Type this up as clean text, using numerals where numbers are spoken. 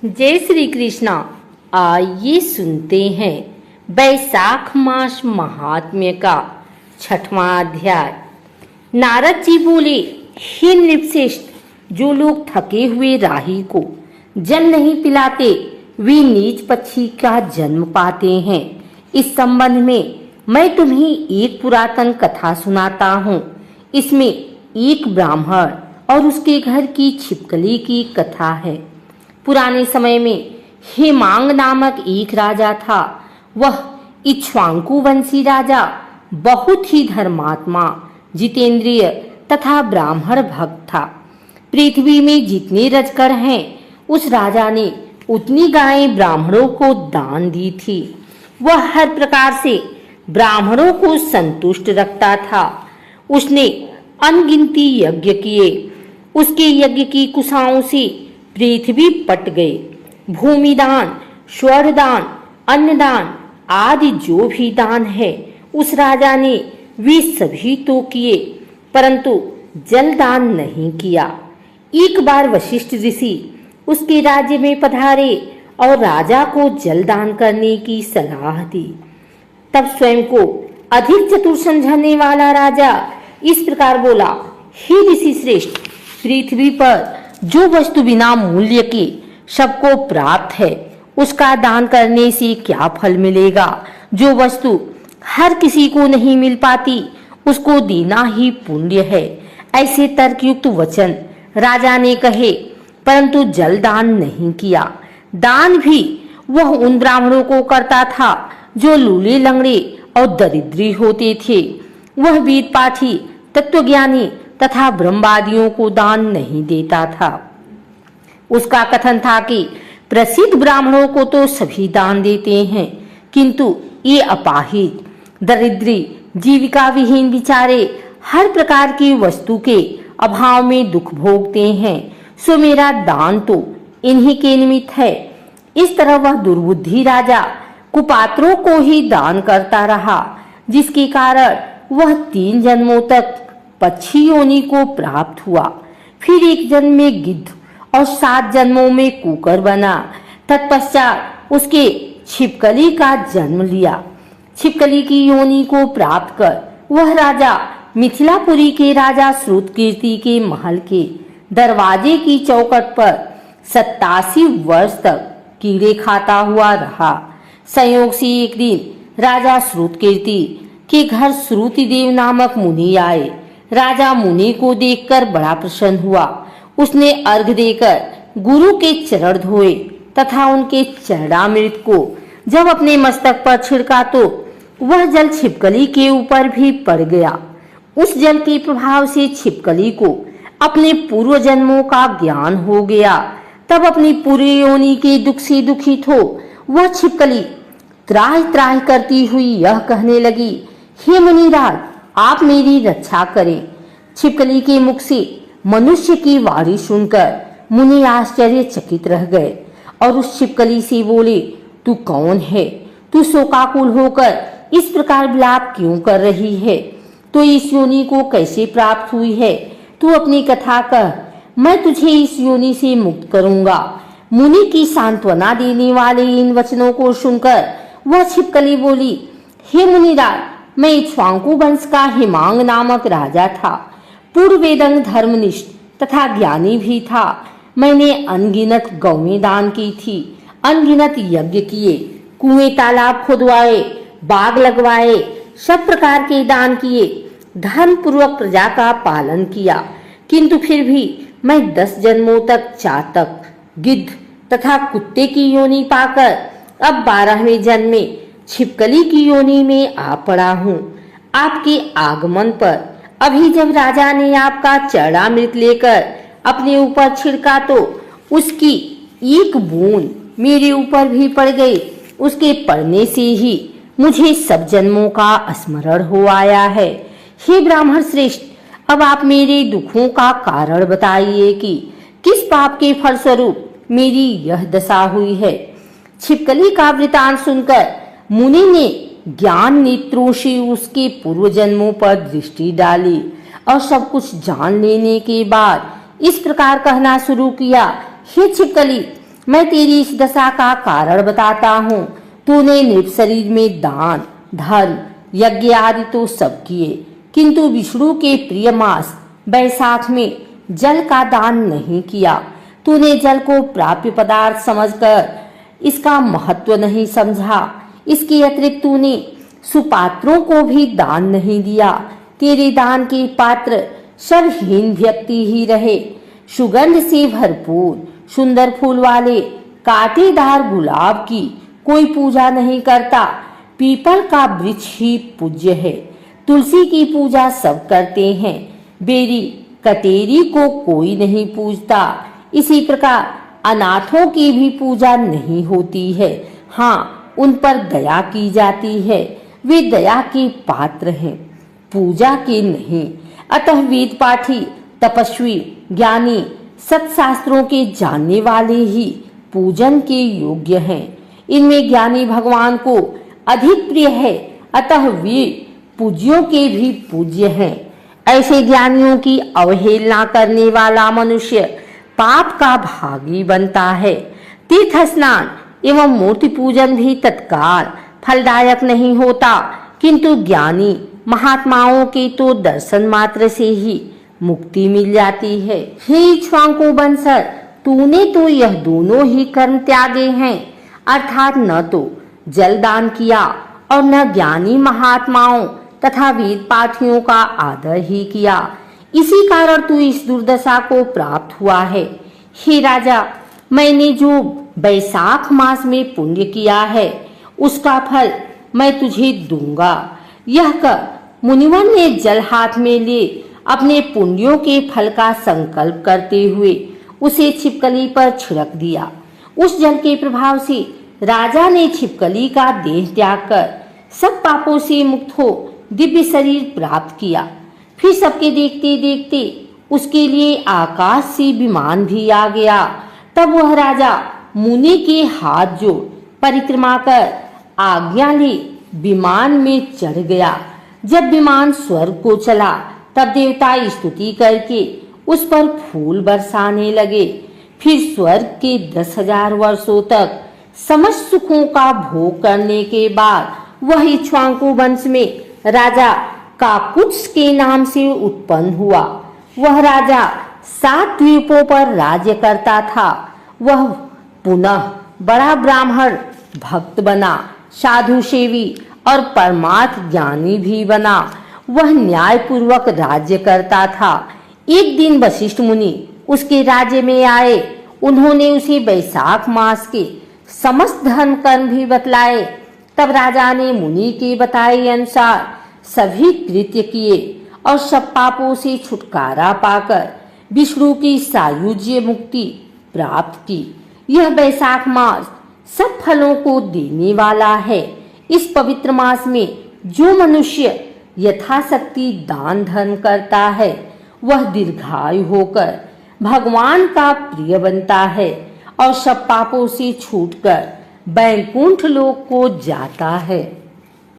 जय श्री कृष्णा। आइए सुनते हैं बैसाख मास महात्म्य का 6वां अध्याय। नारद जी बोले, हे नृपश्रेष्ठ, जो लोग थके हुए राही को जल नहीं पिलाते वे नीच पक्षी का जन्म पाते हैं। इस संबंध में मैं तुम्हें एक पुरातन कथा सुनाता हूँ। इसमें एक ब्राह्मण और उसके घर की छिपकली की कथा है। पुराने समय में हेमांग नामक एक राजा था। वह इक्ष्वाकु वंशी राजा बहुत ही धर्मात्मा, जितेंद्रिय तथा ब्राह्मण भक्त था। पृथ्वी में जितने रजकर हैं उस राजा ने उतनी गायें ब्राह्मणों को दान दी थी। वह हर प्रकार से ब्राह्मणों को संतुष्ट रखता था। उसने अनगिनती यज्ञ किए। उसके यज्ञ की कुशाओं से पृथ्वी पट गए। भूमिदान, स्वरदान, अन्नदान आदि जो भी दान है उस राजा ने वे सभी तो किए, परंतु जलदान नहीं किया। एक बार वशिष्ठ ऋषि उसके राज्य में पधारे और राजा को जलदान करने की सलाह दी। तब स्वयं को अधिक चतुर समझने वाला राजा इस प्रकार बोला, हे ऋषि श्रेष्ठ, पृथ्वी पर जो वस्तु बिना मूल्य के सबको प्राप्त है उसका दान करने से क्या फल मिलेगा। जो वस्तु हर किसी को नहीं मिल पाती उसको देना ही पुण्य है। ऐसे तर्कयुक्त वचन राजा ने कहे, परंतु जल दान नहीं किया। दान भी वह उन ब्राह्मणों को करता था जो लूले लंगड़े और दरिद्री होते थे। वह वेद पाठी, तत्वज्ञानी तथा ब्रह्मवादियों को दान नहीं देता था। उसका कथन था कि प्रसिद्ध ब्राह्मणों को तो सभी दान देते हैं, किंतु ये अपाहिज, दरिद्री, जीविका विहीन बेचारे हर प्रकार की वस्तु के अभाव में दुख भोगते हैं। सो मेरा दान तो इन्हीं के निमित्त है। इस तरह वह दुर्बुद्धि राजा कुपात्रों को ही दान करता रहा, जिसके कारण वह 3 जन्मों तक पक्षी योनि को प्राप्त हुआ। फिर एक जन्म में गिद्ध और 7 जन्मों में कुकर बना। तत्पश्चात उसके छिपकली का जन्म लिया। छिपकली की योनि को प्राप्त कर वह राजा मिथिलापुरी के राजा श्रुतकीर्ति के महल के दरवाजे की चौखट पर 87 वर्ष तक कीड़े खाता हुआ रहा। संयोग से एक दिन राजा श्रुतकीर्ति के घर श्रुतिदेव नामक मुनि आए। राजा मुनि को देखकर बड़ा प्रसन्न हुआ। उसने अर्घ देकर गुरु के चरण धोए तथा उनके चरणामृत को जब अपने मस्तक पर छिड़का तो वह जल छिपकली के ऊपर भी पड़ गया। उस जल के प्रभाव से छिपकली को अपने पूर्व जन्मों का ज्ञान हो गया। तब अपनी पूरी योनि के दुख से दुखित हो वह छिपकली त्राहि त्राहि करती हुई यह कहने लगी, हे मुनिराज, आप मेरी रक्षा करें। छिपकली के मुख से मनुष्य की वाणी सुनकर मुनि आश्चर्यचकित रह गए और उस छिपकली से बोले, तू कौन है? तू शोकाकुल होकर इस प्रकार विलाप क्यों कर रही है? तो इस योनि को कैसे प्राप्त हुई है? तू अपनी कथा कह, मैं तुझे इस योनि से मुक्त करूंगा। मुनि की सांत्वना देने वाले इन वचनों को सुनकर वह छिपकली बोली, हे मुनिराज, मैं इक्ष्वाकु वंश का हेमांग नामक राजा था। पूर्व वेदंग धर्मनिष्ठ तथा ज्ञानी भी था। मैंने अनगिनत गौएं दान की थी, अनगिनत यज्ञ किए, कुएं तालाब खुदवाए, बाग लगवाए, सब प्रकार के दान किए, धर्म पूर्वक प्रजा का पालन किया। किंतु फिर भी मैं 10 जन्मों तक चातक, गिद्ध तथा कुत्ते की योनि पाकर अब 12वें जन्म में छिपकली की योनि में आ पड़ा हूँ। आपके आगमन पर अभी जब राजा ने आपका चरणामृत लेकर अपने ऊपर छिड़का तो उसकी एक बूंद मेरे ऊपर भी पड़ गई। उसके पड़ने से ही मुझे सब जन्मों का स्मरण हो आया है। हे ब्राह्मण श्रेष्ठ, अब आप मेरे दुखों का कारण बताइए कि किस पाप के फलस्वरूप मेरी यह दशा हुई है। छिपकली का वृतांत सुनकर मुनि ने ज्ञान नेत्रों से उसके पूर्व जन्मों पर दृष्टि डाली और सब कुछ जान लेने के बाद इस प्रकार कहना शुरू किया, हे छिपकली, मैं तेरी इस दशा का कारण बताता हूँ। तूने नृप शरीर में दान, धर्म, यज्ञ आदि तो सब किए, किंतु विष्णु के प्रिय मास बैसाख में जल का दान नहीं किया। तूने जल को प्राप्य पदार्थ समझकर इसका महत्व नहीं समझा। इसके अतिरिक्त तूने सुपात्रों को भी दान नहीं दिया। तेरे दान के पात्र सब हीन व्यक्ति ही रहे। सुगंध से भरपूर सुंदर फूल वाले कांटेदार गुलाब की कोई पूजा नहीं करता। पीपल का वृक्ष ही पूज्य है। तुलसी की पूजा सब करते हैं। बेरी कटेरी को कोई नहीं पूजता। इसी प्रकार अनाथों की भी पूजा नहीं होती है। हाँ, उन पर दया की जाती है। वे दया के पात्र हैं, पूजा के नहीं। अतः वेद पाठी, तपस्वी, ज्ञानी, सत्शास्त्रों के जानने वाले ही पूजन के योग्य हैं। इनमें ज्ञानी भगवान को अधिक प्रिय है, अतः वे पूज्यों के भी पूज्य हैं। ऐसे ज्ञानियों की अवहेलना करने वाला मनुष्य पाप का भागी बनता है। तीर्थ स्नान एवं मूर्ति पूजन भी तत्काल फलदायक नहीं होता, किंतु ज्ञानी महात्माओं के तो दर्शन मात्र से ही मुक्ति मिल जाती है। हे इक्ष्वाकु वंशज, तूने तो यह दोनों ही कर्म त्यागे हैं, अर्थात न तो जल दान किया और न ज्ञानी महात्माओं तथा वेद पाठियों का आदर ही किया। इसी कारण तू इस दुर्दशा को प्राप्त हुआ है। हे राजा, मैंने जो बैसाख मास में पुण्य किया है उसका फल मैं तुझे दूंगा। यह कर मुनिवर ने जल हाथ में ले अपने पुण्यों के फल का संकल्प करते हुए उसे छिपकली पर छिड़क दिया। उस जल के प्रभाव से राजा ने छिपकली का देह त्याग कर सब पापों से मुक्त हो दिव्य शरीर प्राप्त किया। फिर सबके देखते देखते उसके लिए आकाश से विमान भी आ गया। तब वह राजा मुनि के हाथ जोड़ परिक्रमा कर आज्ञा ले विमान में चढ़ गया। जब विमान स्वर्ग को चला तब देवता स्तुति करके उस पर फूल बरसाने लगे। फिर स्वर्ग के 10,000 वर्षों तक समस्त सुखों का भोग करने के बाद वह इक्ष्वाकु वंश में राजा काकुत्स के नाम से उत्पन्न हुआ। वह राजा 7 द्वीपों पर राज्य करता था। वह पुनः बड़ा ब्राह्मण भक्त बना, साधु सेवी और परमार्थ ज्ञानी भी बना। वह न्याय पूर्वक राज्य करता था। एक दिन वशिष्ठ मुनि उसके राज्य में आए। उन्होंने उसे बैसाख मास के समस्त धर्म कर्म भी बतलाए। तब राजा ने मुनि के बताए अनुसार सभी कृत्य किए और सब पापों से छुटकारा पाकर विष्णु की सायुज्य मुक्ति प्राप्त की। यह बैसाख मास सब फलों को देने वाला है। इस पवित्र मास में जो मनुष्य यथाशक्ति दान धर्म करता है वह दीर्घायु होकर भगवान का प्रिय बनता है और सब पापों से छूटकर वैकुंठ लोक को जाता है।